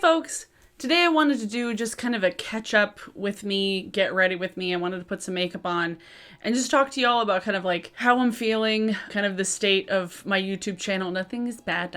folks! Today I wanted to do just kind of a catch up with me, get ready with me. I wanted to put some makeup on and just talk to y'all about kind of like how I'm feeling, kind of the state of my YouTube channel. Nothing is bad,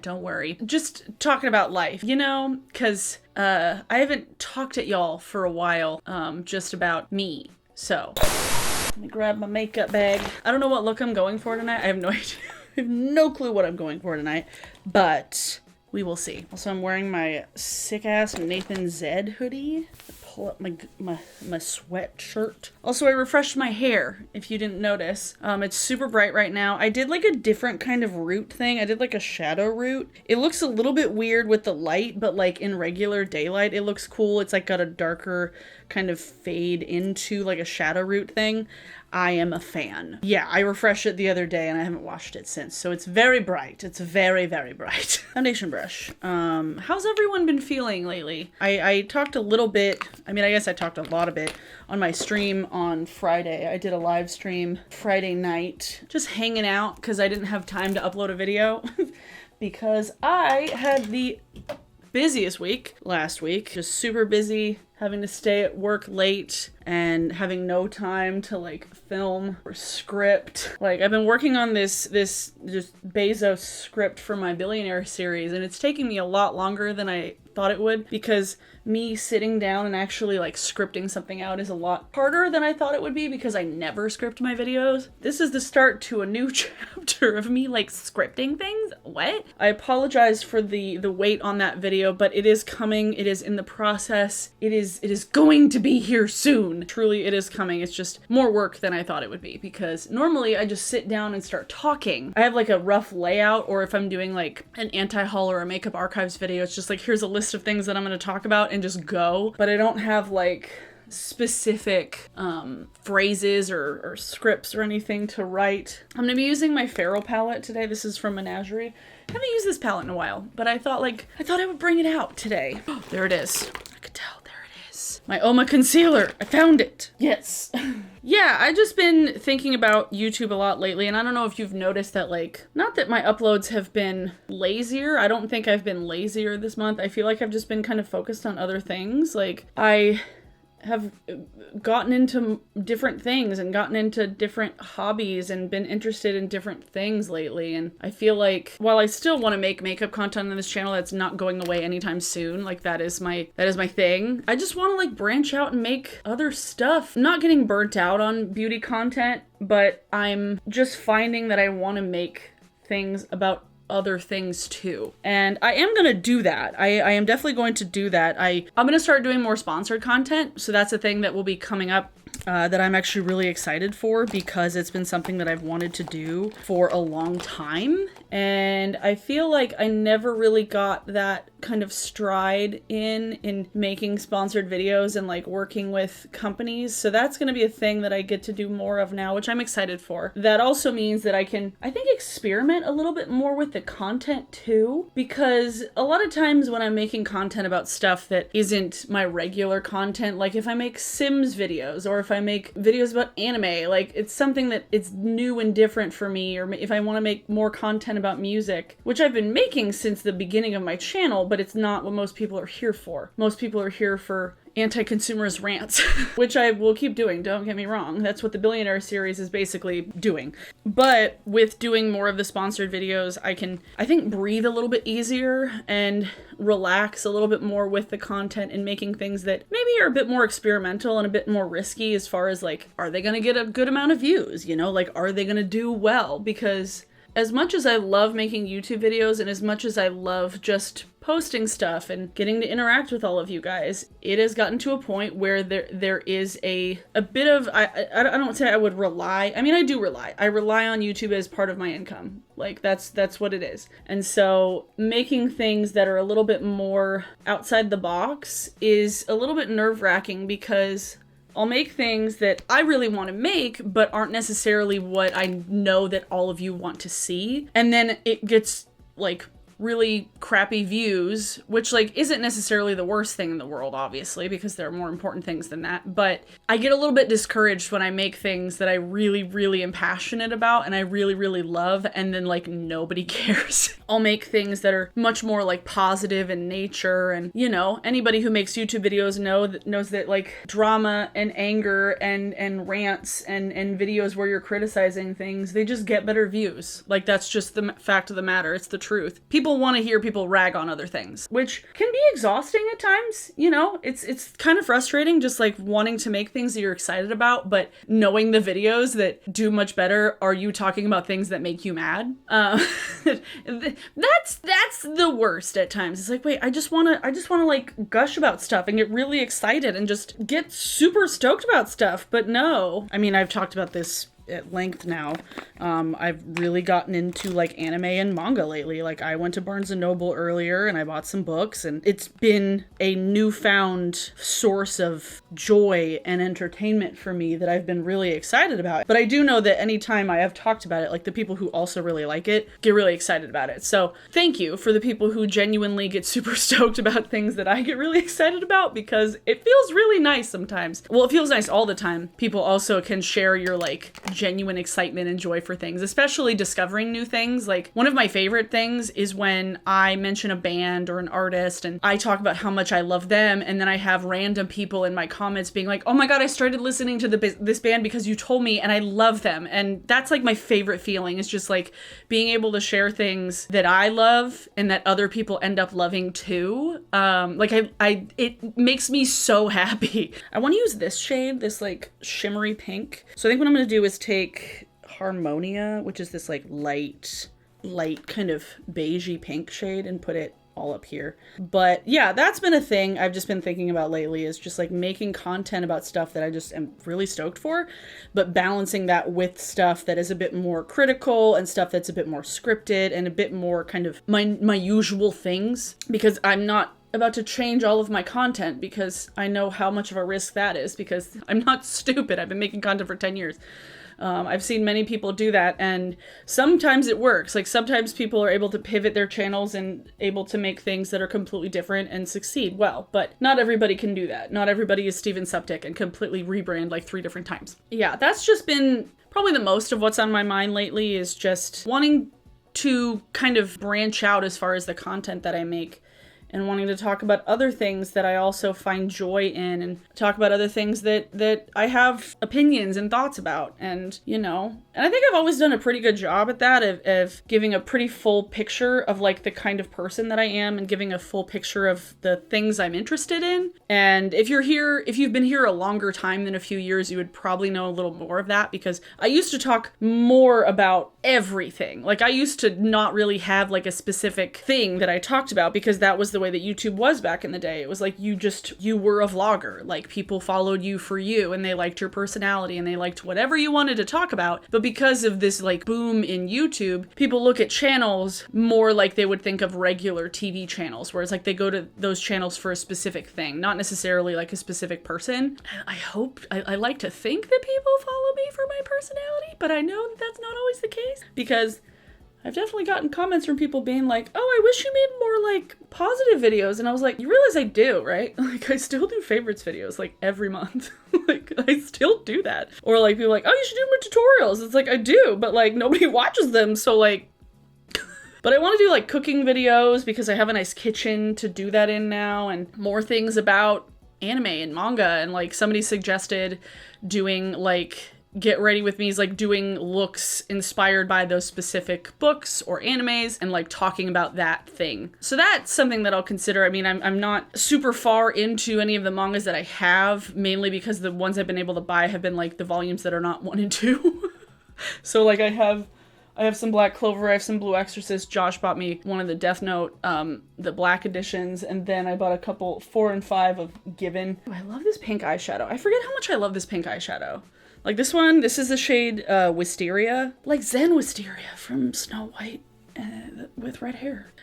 don't worry. Just talking about life, you know, because I haven't talked at y'all for a while, just about me. So, let me grab my makeup bag. I don't know what look I'm going for tonight. I have no idea. I have no clue what I'm going for tonight, but we will see. Also, I'm wearing my sick-ass Nathan Zed hoodie. Pull up my sweatshirt. Also, I refreshed my hair, if you didn't notice. It's super bright right now. I did like a different kind of root thing. I did like a shadow root. It looks a little bit weird with the light, but like in regular daylight, it looks cool. It's like got a darker kind of fade into like a shadow root thing. I am a fan. Yeah, I refreshed it the other day and I haven't washed it since. So it's very bright. It's very, very bright. Foundation brush. How's everyone been feeling lately? I talked a little bit, I mean, I guess I talked a lot of it on my stream on Friday. I did a live stream Friday night, just hanging out because I didn't have time to upload a video because I had the busiest week last week. Just super busy, having to stay at work late and having no time to like film or script. Like I've been working on this just Bezos script for my billionaire series, and it's taking me a lot longer than I thought it would because me sitting down and actually like scripting something out is a lot harder than I thought it would be because I never script my videos. This is the start to a new chapter of me like scripting things. What? I apologize for the wait on that video, but it is coming. It is in the process. It is going to be here soon. Truly, it is coming. It's just more work than I thought it would be because normally I just sit down and start talking. I have like a rough layout, or if I'm doing like an anti-haul or a makeup archives video, it's just like, here's a list of things that I'm going to talk about and just go. But I don't have like specific phrases or scripts or anything to write. I'm going to be using my Feral palette today. This is from Menagerie. I haven't used this palette in a while, but I thought I would bring it out today. Oh, there it is. I could tell. My Oma concealer. I found it. Yes. Yeah, I've just been thinking about YouTube a lot lately, and I don't know if you've noticed that, like, not that my uploads have been lazier. I don't think I've been lazier this month. I feel like I've just been kind of focused on other things. Like, I have gotten into different things and gotten into different hobbies and been interested in different things lately. And I feel like while I still want to make makeup content on this channel, that's not going away anytime soon. Like that is my thing. I just want to like branch out and make other stuff. I'm not getting burnt out on beauty content, but I'm just finding that I want to make things about other things too. And I am gonna do that. I am definitely going to do that. I'm gonna start doing more sponsored content. So that's a thing that will be coming up that I'm actually really excited for because it's been something that I've wanted to do for a long time. And I feel like I never really got that kind of stride in making sponsored videos and like working with companies. So that's going to be a thing that I get to do more of now, which I'm excited for. That also means that I can, I think, experiment a little bit more with the content too, because a lot of times when I'm making content about stuff that isn't my regular content, like if I make Sims videos or if I make videos about anime, like it's something that it's new and different for me, or if I want to make more content about music, which I've been making since the beginning of my channel, but it's not what most people are here for. Most people are here for anti-consumerist rants, which I will keep doing, don't get me wrong. That's what the Billionaire series is basically doing. But with doing more of the sponsored videos, I can, I think, breathe a little bit easier and relax a little bit more with the content and making things that maybe are a bit more experimental and a bit more risky as far as like, are they gonna get a good amount of views? You know, like, are they gonna do well? Because as much as I love making YouTube videos and as much as I love just posting stuff and getting to interact with all of you guys, it has gotten to a point where there is a bit of, I don't say I would rely, I mean I do rely. I rely on YouTube as part of my income. Like that's what it is. And so making things that are a little bit more outside the box is a little bit nerve-wracking because I'll make things that I really want to make, but aren't necessarily what I know that all of you want to see. And then it gets like really crappy views, which like isn't necessarily the worst thing in the world, obviously, because there are more important things than that. But I get a little bit discouraged when I make things that I really, really am passionate about and I really, really love, and then like nobody cares. I'll make things that are much more like positive in nature, and you know, anybody who makes YouTube videos knows that like drama and anger and rants and videos where you're criticizing things, they just get better views. Like that's just the fact of the matter. It's the truth. People want to hear people rag on other things, which can be exhausting at times. You know, it's kind of frustrating just like wanting to make things that you're excited about, but knowing the videos that do much better are you talking about things that make you mad. That's the worst at times. It's like, wait, I just want to like gush about stuff and get really excited and just get super stoked about stuff. But no, I mean, I've talked about this at length now. I've really gotten into like anime and manga lately. Like I went to Barnes and Noble earlier and I bought some books, and it's been a newfound source of joy and entertainment for me that I've been really excited about. But I do know that anytime I have talked about it, like the people who also really like it get really excited about it. So thank you for the people who genuinely get super stoked about things that I get really excited about, because it feels really nice sometimes. Well, it feels nice all the time. People also can share your like genuine excitement and joy for things, especially discovering new things. Like one of my favorite things is when I mention a band or an artist and I talk about how much I love them, and then I have random people in my comments being like, oh my god, I started listening to this band because you told me and I love them. And that's like my favorite feeling, is just like being able to share things that I love and that other people end up loving too. It makes me so happy. I want to use this shade, this like shimmery pink. So I think what I'm going to do is take Harmonia, which is this like light kind of beigey pink shade, and put it all up here. But yeah, that's been a thing I've just been thinking about lately, is just like making content about stuff that I just am really stoked for, but balancing that with stuff that is a bit more critical and stuff that's a bit more scripted and a bit more kind of my usual things, because I'm not about to change all of my content, because I know how much of a risk that is, because I'm not stupid. I've been making content for 10 years. I've seen many people do that, and sometimes it works. Like sometimes people are able to pivot their channels and able to make things that are completely different and succeed well, but not everybody can do that. Not everybody is Steven Suptic and completely rebrand like 3 different times. Yeah, that's just been probably the most of what's on my mind lately, is just wanting to kind of branch out as far as the content that I make, and wanting to talk about other things that I also find joy in, and talk about other things that I have opinions and thoughts about. And, you know, and I think I've always done a pretty good job at that, of giving a pretty full picture of like the kind of person that I am, and giving a full picture of the things I'm interested in. And if you've been here a longer time than a few years, you would probably know a little more of that, because I used to talk more about everything. Like I used to not really have like a specific thing that I talked about, because that was the way that YouTube was back in the day. It was like you were a vlogger. Like people followed you for you, and they liked your personality, and they liked whatever you wanted to talk about. But because of this like boom in YouTube, people look at channels more like they would think of regular TV channels, whereas like they go to those channels for a specific thing, not necessarily like a specific person. I like to think that people follow me for my personality, but I know that that's not always the case, because I've definitely gotten comments from people being like, oh, I wish you made more like positive videos. And I was like, you realize I do, right? Like I still do favorites videos like every month. Like I still do that. Or like people are like, oh, you should do more tutorials. It's like, I do, but like nobody watches them. So like, but I want to do like cooking videos, because I have a nice kitchen to do that in now, and more things about anime and manga. And like somebody suggested doing like Get Ready With Me is like doing looks inspired by those specific books or animes, and like talking about that thing. So that's something that I'll consider. I mean, I'm not super far into any of the mangas that I have, mainly because the ones I've been able to buy have been like the volumes that are not 1 and 2. So like I have some Black Clover, I have some Blue Exorcist. Josh bought me one of the Death Note, the black editions, and then I bought a couple 4 and 5 of Given. Oh, I love this pink eyeshadow. I forget how much I love this pink eyeshadow. Like this one, this is the shade Wisteria, like Zen Wisteria from Snow White with red hair.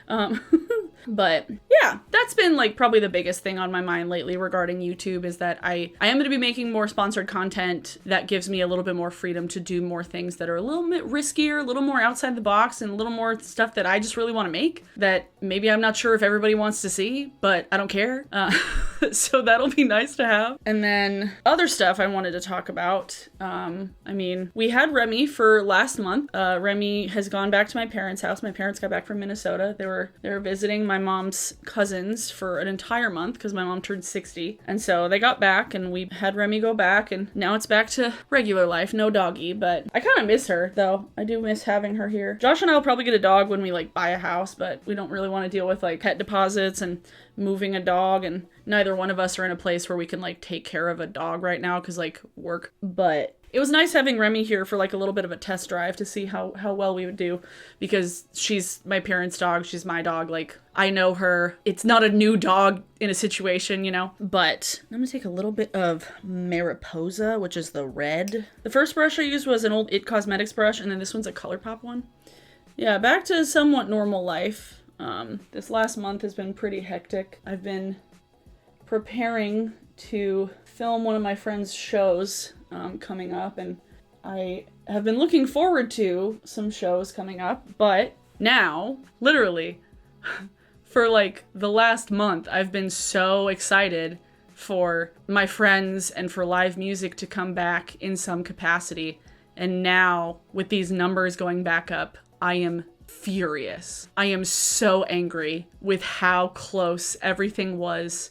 But yeah, that's been like probably the biggest thing on my mind lately regarding YouTube, is that I am going to be making more sponsored content that gives me a little bit more freedom to do more things that are a little bit riskier, a little more outside the box, and a little more stuff that I just really want to make that maybe I'm not sure if everybody wants to see, but I don't care. So that'll be nice to have. And then other stuff I wanted to talk about. I mean, we had Remy for last month. Remy has gone back to my parents' house. My parents got back from Minnesota. They were visiting my mom's cousins for an entire month because my mom turned 60. And so they got back and we had Remy go back, and now it's back to regular life. No doggy, but I kind of miss her though. I do miss having her here. Josh and I will probably get a dog when we like buy a house, but we don't really want to deal with like pet deposits and moving a dog, and neither one of us are in a place where we can like take care of a dog right now because like work. But it was nice having Remy here for like a little bit of a test drive to see how well we would do, because she's my parents' dog, she's my dog, like I know her. It's not a new dog in a situation, you know. But I'm gonna take a little bit of Mariposa, which is the red. The first brush I used was an old It Cosmetics brush, and then this one's a ColourPop one. Yeah, back to somewhat normal life. This last month has been pretty hectic. I've been preparing to film one of my friend's shows coming up, and I have been looking forward to some shows coming up, but now, literally, for like the last month, I've been so excited for my friends and for live music to come back in some capacity, and now, with these numbers going back up, I am furious. I am so angry with how close everything was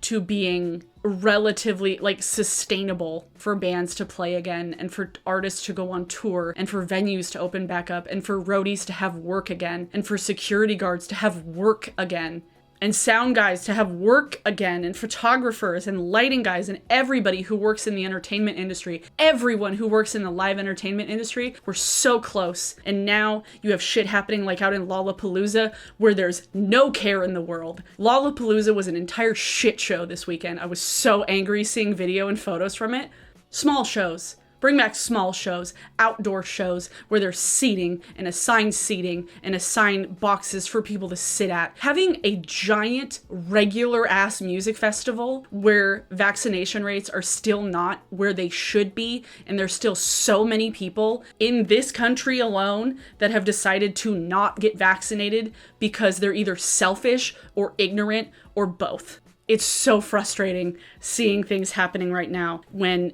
to being relatively like sustainable for bands to play again, and for artists to go on tour, and for venues to open back up, and for roadies to have work again, and for security guards to have work again, and sound guys to have work again, and photographers and lighting guys and everybody who works in the entertainment industry, everyone who works in the live entertainment industry. We're so close. And now you have shit happening like out in Lollapalooza where there's no care in the world. Lollapalooza was an entire shit show this weekend. I was so angry seeing video and photos from it. Small shows. Bring back small shows, outdoor shows where there's seating and assigned boxes for people to sit at. Having a giant regular ass music festival where vaccination rates are still not where they should be, and there's still so many people in this country alone that have decided to not get vaccinated because they're either selfish or ignorant or both. It's so frustrating seeing things happening right now when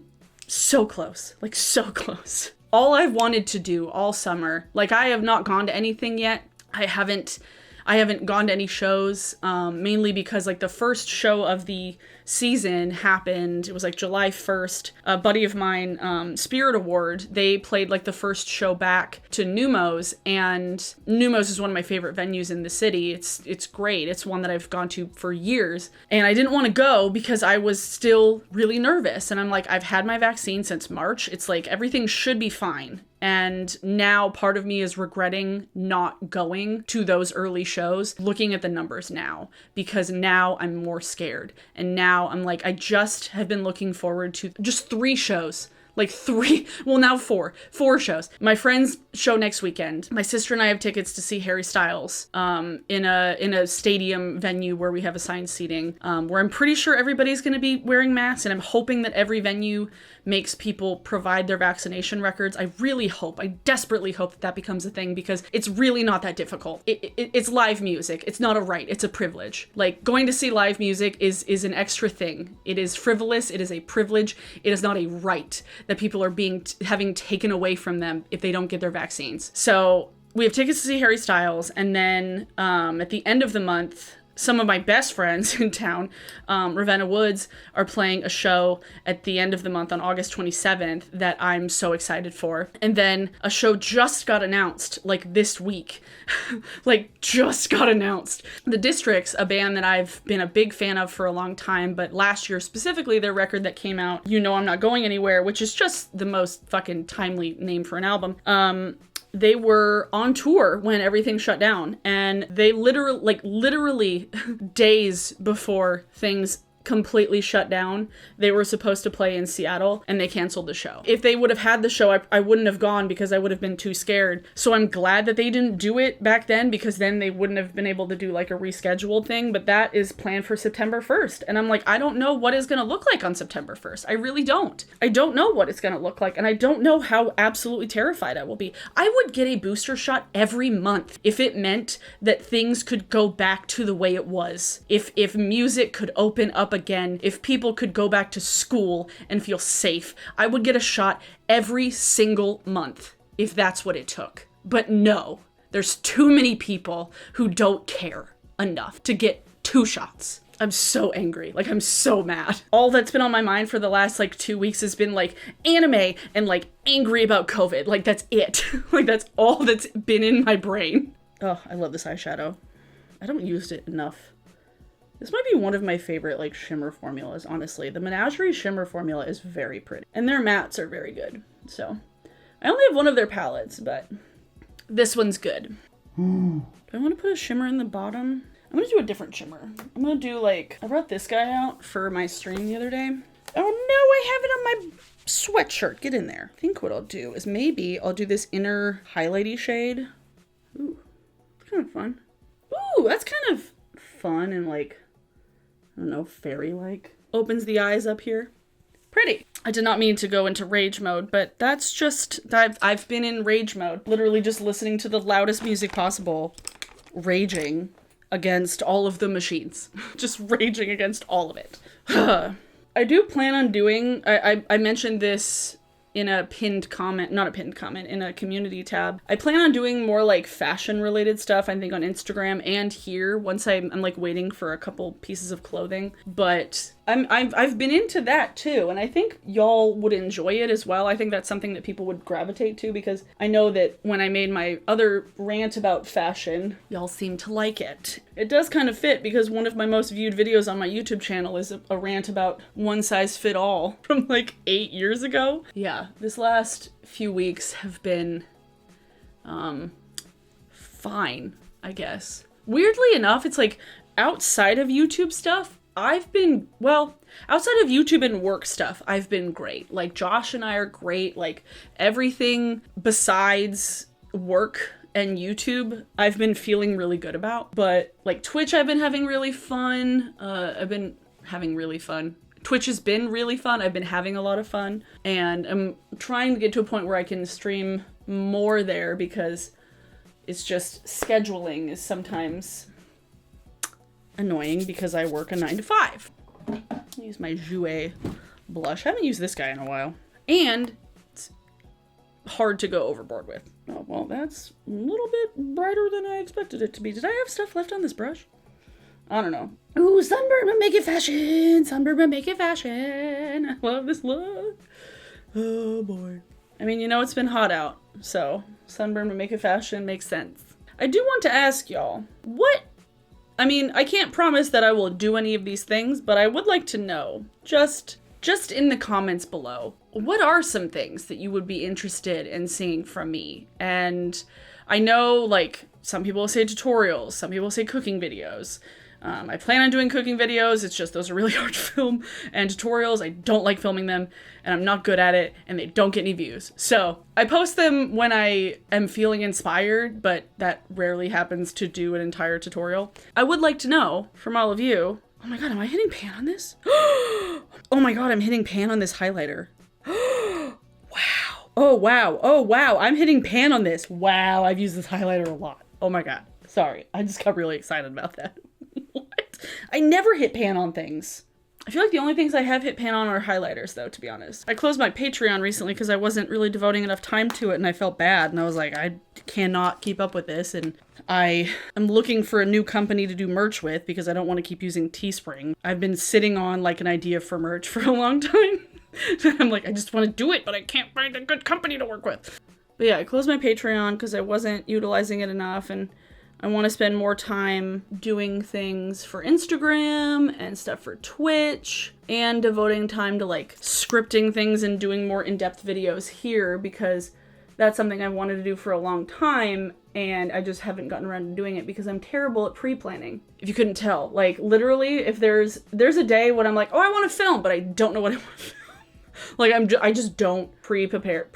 so close, like so close. All I've wanted to do all summer, like I have not gone to anything yet. I haven't gone to any shows, mainly because like the first show of the season happened, it was like July 1st. A buddy of mine, Spirit Award, they played like the first show back to Numos, and Numos is one of my favorite venues in the city. It's great. It's one that I've gone to for years, and I didn't want to go because I was still really nervous, and I'm like, I've had my vaccine since March. It's like everything should be fine. And now part of me is regretting not going to those early shows, looking at the numbers now, because now I'm more scared. And now I'm like, I just have been looking forward to just 3 shows. Like 3, well now 4 shows. My friend's show next weekend. My sister and I have tickets to see Harry Styles in a stadium venue where we have assigned seating, where I'm pretty sure everybody's going to be wearing masks, and I'm hoping that every venue makes people provide their vaccination records. I really hope, I desperately hope that becomes a thing, because it's really not that difficult. It's live music. It's not a right, it's a privilege. Like, going to see live music is an extra thing. It is frivolous, it is a privilege, it is not a right that people are having taken away from them if they don't get their vaccines. So we have tickets to see Harry Styles, and then at the end of the month, some of my best friends in town, Ravenna Woods, are playing a show at the end of the month on August 27th that I'm so excited for. And then a show just got announced, like this week. Like, just got announced. The Districts, a band that I've been a big fan of for a long time, but last year specifically, their record that came out, You Know I'm Not Going Anywhere, which is just the most fucking timely name for an album, they were on tour when everything shut down, and they literally days before things completely shut down. They were supposed to play in Seattle and they canceled the show. If they would have had the show, I wouldn't have gone because I would have been too scared. So I'm glad that they didn't do it back then, because then they wouldn't have been able to do like a rescheduled thing. But that is planned for September 1st. And I'm like, I don't know what it's going to look like on September 1st. I really don't. I don't know what it's going to look like. And I don't know how absolutely terrified I will be. I would get a booster shot every month if it meant that things could go back to the way it was. If music could open up again, if people could go back to school and feel safe, I would get a shot every single month if that's what it took. But no, there's too many people who don't care enough to get 2 shots. I'm so angry. Like, I'm so mad. All that's been on my mind for the last, like, 2 weeks has been, like, anime and, like, angry about COVID. Like, that's it. Like, that's all that's been in my brain. Oh, I love this eyeshadow. I don't use it enough. This might be one of my favorite, like, shimmer formulas, honestly. The Menagerie shimmer formula is very pretty. And their mattes are very good. So, I only have one of their palettes, but this one's good. Do I want to put a shimmer in the bottom? I'm going to do a different shimmer. I'm going to do, like, I brought this guy out for my stream the other day. Oh, no, I have it on my sweatshirt. Get in there. I think what I'll do is maybe I'll do this inner highlighty shade. Ooh, kind of fun. Ooh, that's kind of fun and, like, I don't know, fairy-like. Opens the eyes up here. Pretty. I did not mean to go into rage mode, but that's just, I've been in rage mode. Literally just listening to the loudest music possible. Raging against all of the machines. Just raging against all of it. I do plan on doing, I mentioned this in a pinned comment, not a pinned comment, in a community tab. I plan on doing more like fashion related stuff, I think on Instagram and here, once I'm like waiting for a couple pieces of clothing. But I've been into that too, and I think y'all would enjoy it as well. I think that's something that people would gravitate to, because I know that when I made my other rant about fashion, y'all seem to like it. It does kind of fit, because one of my most viewed videos on my YouTube channel is a rant about one size fit all from like 8 years ago. Yeah, this last few weeks have been fine, I guess. Weirdly enough, it's like outside of YouTube stuff, outside of YouTube and work stuff, I've been great. Like, Josh and I are great. Like, everything besides work and YouTube, I've been feeling really good about. But, like, Twitch, I've been having really fun. Twitch has been really fun. I've been having a lot of fun. And I'm trying to get to a point where I can stream more there, because it's just scheduling is sometimes annoying because I work a 9 to 5. I'll use my Jouer blush. I haven't used this guy in a while. And it's hard to go overboard with. Oh, well, that's a little bit brighter than I expected it to be. Did I have stuff left on this brush? I don't know. Ooh, sunburn but make it fashion. Sunburn but make it fashion. I love this look. Oh, boy. I mean, you know, it's been hot out, so sunburn but make it fashion makes sense. I do want to ask y'all, I mean, I can't promise that I will do any of these things, but I would like to know, just in the comments below, what are some things that you would be interested in seeing from me? And I know, like, some people say tutorials, some people say cooking videos. I plan on doing cooking videos, it's just those are really hard to film, and tutorials, I don't like filming them, and I'm not good at it, and they don't get any views. So, I post them when I am feeling inspired, but that rarely happens to do an entire tutorial. I would like to know from all of you, oh my god, am I hitting pan on this? Oh my god, I'm hitting pan on this highlighter. Wow. Oh wow, I'm hitting pan on this. Wow, I've used this highlighter a lot. Oh my god, sorry, I just got really excited about that. What? I never hit pan on things. I feel like the only things I have hit pan on are highlighters, though, to be honest. I closed my Patreon recently because I wasn't really devoting enough time to it, and I felt bad, and I was like, I cannot keep up with this, and I am looking for a new company to do merch with because I don't want to keep using Teespring. I've been sitting on, like, an idea for merch for a long time. I'm like, I just want to do it, but I can't find a good company to work with. But yeah, I closed my Patreon because I wasn't utilizing it enough, and I want to spend more time doing things for Instagram and stuff for Twitch, and devoting time to like scripting things and doing more in-depth videos here, because That's something I've wanted to do for a long time, and I just haven't gotten around to doing it because I'm terrible at pre-planning. If you couldn't tell, like literally, if there's a day when I'm like, oh, I want to film, but I don't know what I want to film. Like I just don't prepare.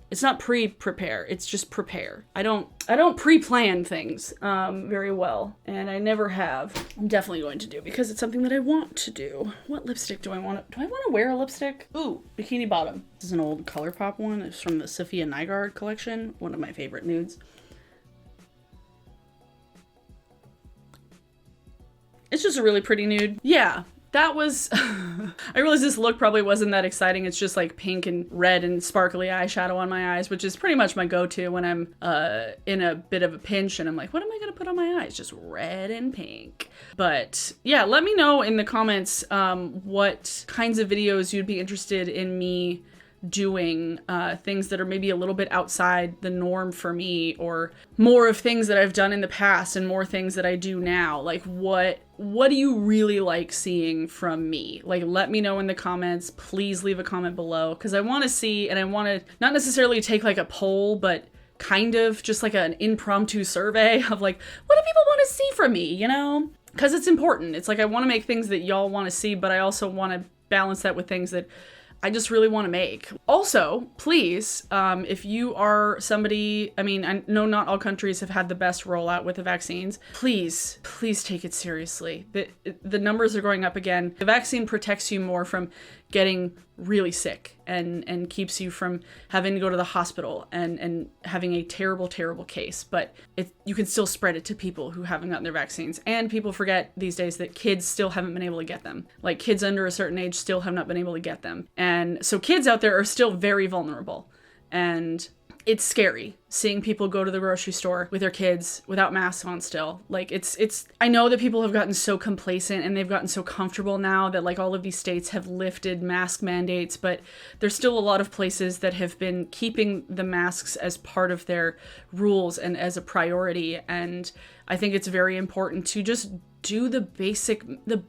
It's not prepare. It's just prepare. I don't pre-plan things very well, and I never have. I'm definitely going to do because it's something that I want to do. What lipstick do I want to wear a lipstick? Ooh, Bikini Bottom. This is an old ColourPop one. It's from the Sophia Nygaard collection. One of my favorite nudes. It's just a really pretty nude. Yeah. That was, I realized this look probably wasn't that exciting. It's just like pink and red and sparkly eyeshadow on my eyes, which is pretty much my go-to when I'm in a bit of a pinch and I'm like, what am I gonna put on my eyes? Just red and pink. But yeah, let me know in the comments what kinds of videos you'd be interested in me doing, things that are maybe a little bit outside the norm for me, or more of things that I've done in the past and more things that I do now. Like what do you really like seeing from me? Like, let me know in the comments. Please leave a comment below, because I want to see, and I want to not necessarily take like a poll, but kind of just like an impromptu survey of like, what do people want to see from me, you know? Because it's important. It's like I want to make things that y'all want to see, but I also want to balance that with things that I just really want to make. Also, please, if you are somebody, I mean, I know not all countries have had the best rollout with the vaccines. Please take it seriously. The numbers are going up again. The vaccine protects you more from getting really sick and keeps you from having to go to the hospital and having a terrible, terrible case. But you can still spread it to people who haven't gotten their vaccines. And people forget these days that kids still haven't been able to get them. Like kids under a certain age still have not been able to get them. And so kids out there are still very vulnerable. And it's scary seeing people go to the grocery store with their kids without masks on still. Like I know that people have gotten so complacent and they've gotten so comfortable now that like all of these states have lifted mask mandates, but there's still a lot of places that have been keeping the masks as part of their rules and as a priority. And I think it's very important to just do the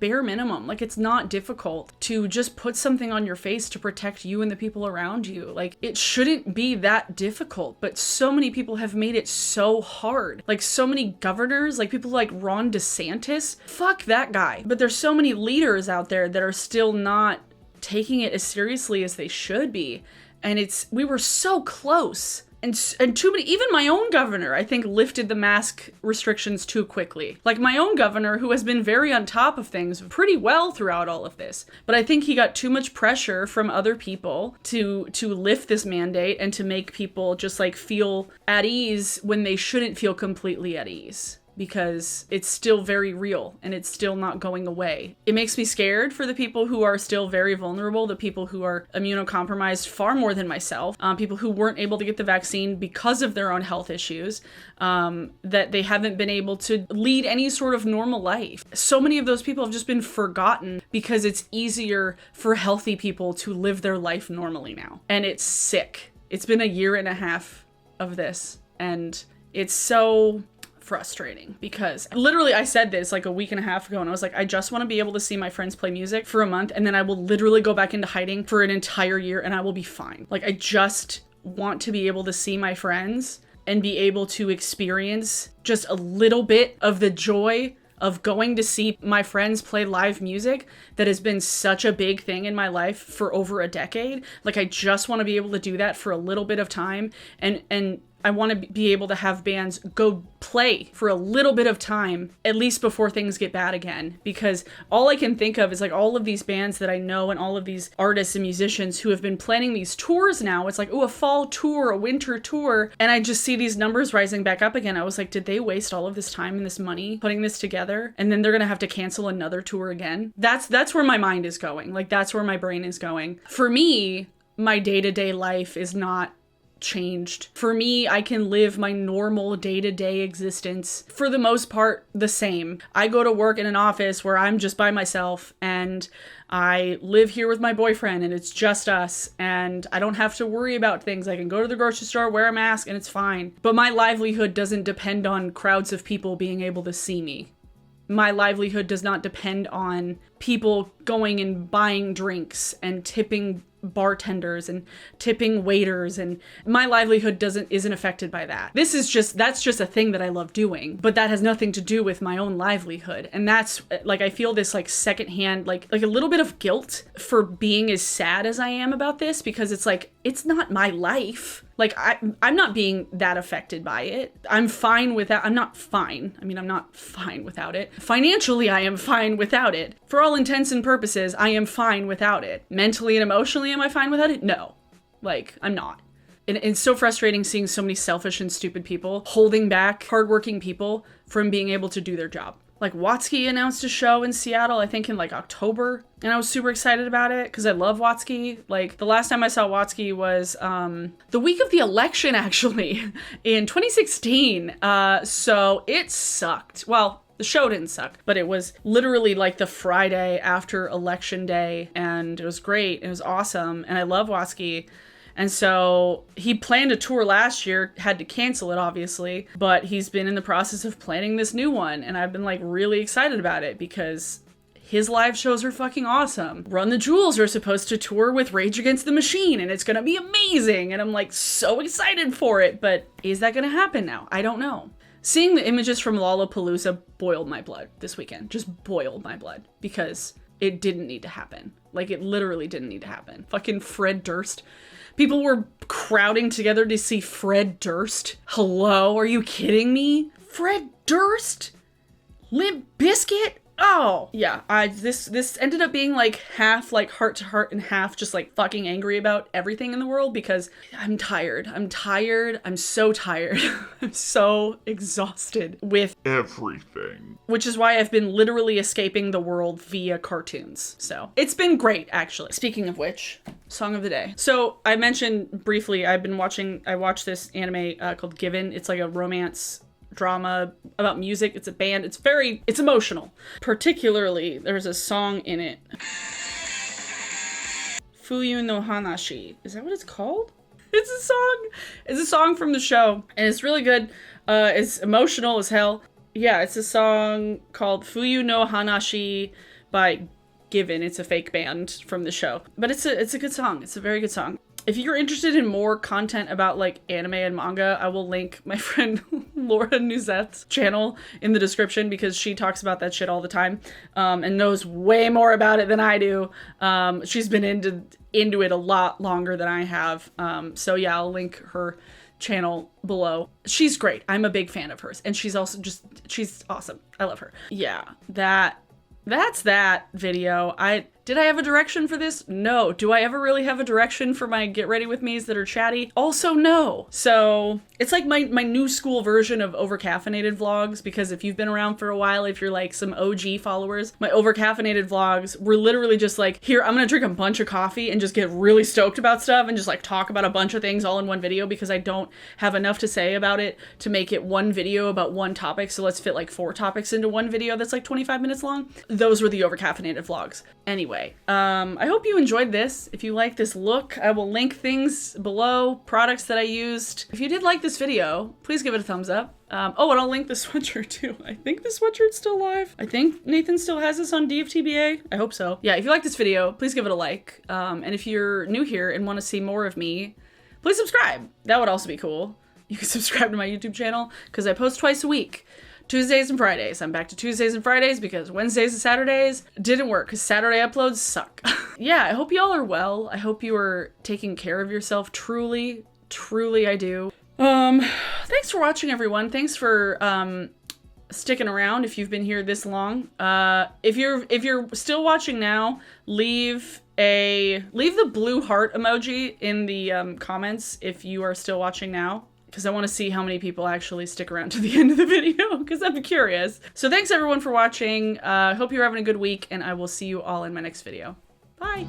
bare minimum. Like, it's not difficult to just put something on your face to protect you and the people around you. Like, it shouldn't be that difficult, but so many people have made it so hard. Like, so many governors, like people like Ron DeSantis, fuck that guy. But there's so many leaders out there that are still not taking it as seriously as they should be. And we were so close. And too many, even my own governor, I think, lifted the mask restrictions too quickly. Like my own governor, who has been very on top of things pretty well throughout all of this. But I think he got too much pressure from other people to lift this mandate and to make people just like feel at ease when they shouldn't feel completely at ease. Because it's still very real and it's still not going away. It makes me scared for the people who are still very vulnerable, the people who are immunocompromised far more than myself, people who weren't able to get the vaccine because of their own health issues, that they haven't been able to lead any sort of normal life. So many of those people have just been forgotten because it's easier for healthy people to live their life normally now. And it's sick. It's been a year and a half of this, and it's so frustrating because literally I said this like a week and a half ago and I was like, I just want to be able to see my friends play music for a month and then I will literally go back into hiding for an entire year and I will be fine. Like, I just want to be able to see my friends and be able to experience just a little bit of the joy of going to see my friends play live music that has been such a big thing in my life for over a decade. Like, I just want to be able to do that for a little bit of time, and I want to be able to have bands go play for a little bit of time, at least before things get bad again. Because all I can think of is like all of these bands that I know and all of these artists and musicians who have been planning these tours now. It's like, oh, a fall tour, a winter tour. And I just see these numbers rising back up again. I was like, did they waste all of this time and this money putting this together? And then they're going to have to cancel another tour again. That's where my mind is going. Like, that's where my brain is going. For me, my day-to-day life is not changed. For me, I can live my normal day-to-day existence for the most part the same. I go to work in an office where I'm just by myself and I live here with my boyfriend and it's just us and I don't have to worry about things. I can go to the grocery store, wear a mask, and it's fine. But my livelihood doesn't depend on crowds of people being able to see me. My livelihood does not depend on people going and buying drinks and tipping bartenders and tipping waiters, and my livelihood isn't affected by that. That's just a thing that I love doing, but that has nothing to do with my own livelihood. And that's like, I feel this like secondhand, like a little bit of guilt for being as sad as I am about this, because it's like, it's not my life. Like, I'm not being that affected by it. I'm fine with that. I'm not fine. I mean, I'm not fine without it. Financially, I am fine without it. For all intents and purposes, I am fine without it. Mentally and emotionally, am I fine without it? No. Like, I'm not. And it's so frustrating seeing so many selfish and stupid people holding back hardworking people from being able to do their job. Like, Watsky announced a show in Seattle, I think in like October, and I was super excited about it because I love Watsky. Like, the last time I saw Watsky was the week of the election, actually, in 2016. So it sucked. Well, the show didn't suck, but it was literally like the Friday after election day, and it was great. It was awesome, and I love Watsky. And so he planned a tour last year, had to cancel it, obviously, but he's been in the process of planning this new one. And I've been like really excited about it because his live shows are fucking awesome. Run the Jewels are supposed to tour with Rage Against the Machine, and it's gonna be amazing. And I'm like so excited for it, but is that gonna happen now? I don't know. Seeing the images from Lollapalooza boiled my blood this weekend. Just boiled my blood because it didn't need to happen. Like, it literally didn't need to happen. Fucking Fred Durst. People were crowding together to see Fred Durst. Hello? Are you kidding me? Fred Durst? Limp Bizkit? Oh, yeah. This ended up being like half like heart to heart and half just like fucking angry about everything in the world because I'm tired. I'm so tired. I'm so exhausted with everything. Which is why I've been literally escaping the world via cartoons. So it's been great, actually. Speaking of which, song of the day. So I mentioned briefly, I watched this anime called Given. It's like a romance drama about music. It's a band. It's emotional. Particularly, there's a song in it. Fuyunohanashi. Is that what it's called? It's a song from the show, and it's really good. It's emotional as hell. Yeah, it's a song called Fuyunohanashi by Given. It's a fake band from the show, but it's a good song. It's a very good song. If you're interested in more content about like anime and manga, I will link my friend Laura Nuzet's channel in the description because she talks about that shit all the time and knows way more about it than I do. She's been into it a lot longer than I have. So yeah, I'll link her channel below. She's great. I'm a big fan of hers, and she's awesome. I love her. Yeah, that's that video. Did I have a direction for this? No. Do I ever really have a direction for my get ready with me's that are chatty? Also, no. So it's like my new school version of overcaffeinated vlogs, because if you've been around for a while, if you're like some OG followers, my overcaffeinated vlogs were literally just like, here, I'm gonna drink a bunch of coffee and just get really stoked about stuff and just like talk about a bunch of things all in one video because I don't have enough to say about it to make it one video about one topic. So let's fit like 4 topics into one video that's like 25 minutes long. Those were the overcaffeinated vlogs. Anyway, I hope you enjoyed this. If you like this look, I will link things below, products that I used. If you did like this video, please give it a thumbs up. Oh, and I'll link the sweatshirt too. I think the sweatshirt's still live. I think Nathan still has this on DFTBA. I hope so. Yeah, if you like this video, please give it a like. And if you're new here and want to see more of me, please subscribe. That would also be cool. You can subscribe to my YouTube channel because I post twice a week. Tuesdays and Fridays. I'm back to Tuesdays and Fridays because Wednesdays and Saturdays didn't work because Saturday uploads suck. Yeah, I hope y'all are well. I hope you are taking care of yourself. Truly, truly I do. Thanks for watching, everyone. Thanks for sticking around if you've been here this long. If you're still watching now, leave the blue heart emoji in the comments if you are still watching now, because I want to see how many people actually stick around to the end of the video, because I'm curious. So thanks everyone for watching. Hope you're having a good week, and I will see you all in my next video. Bye!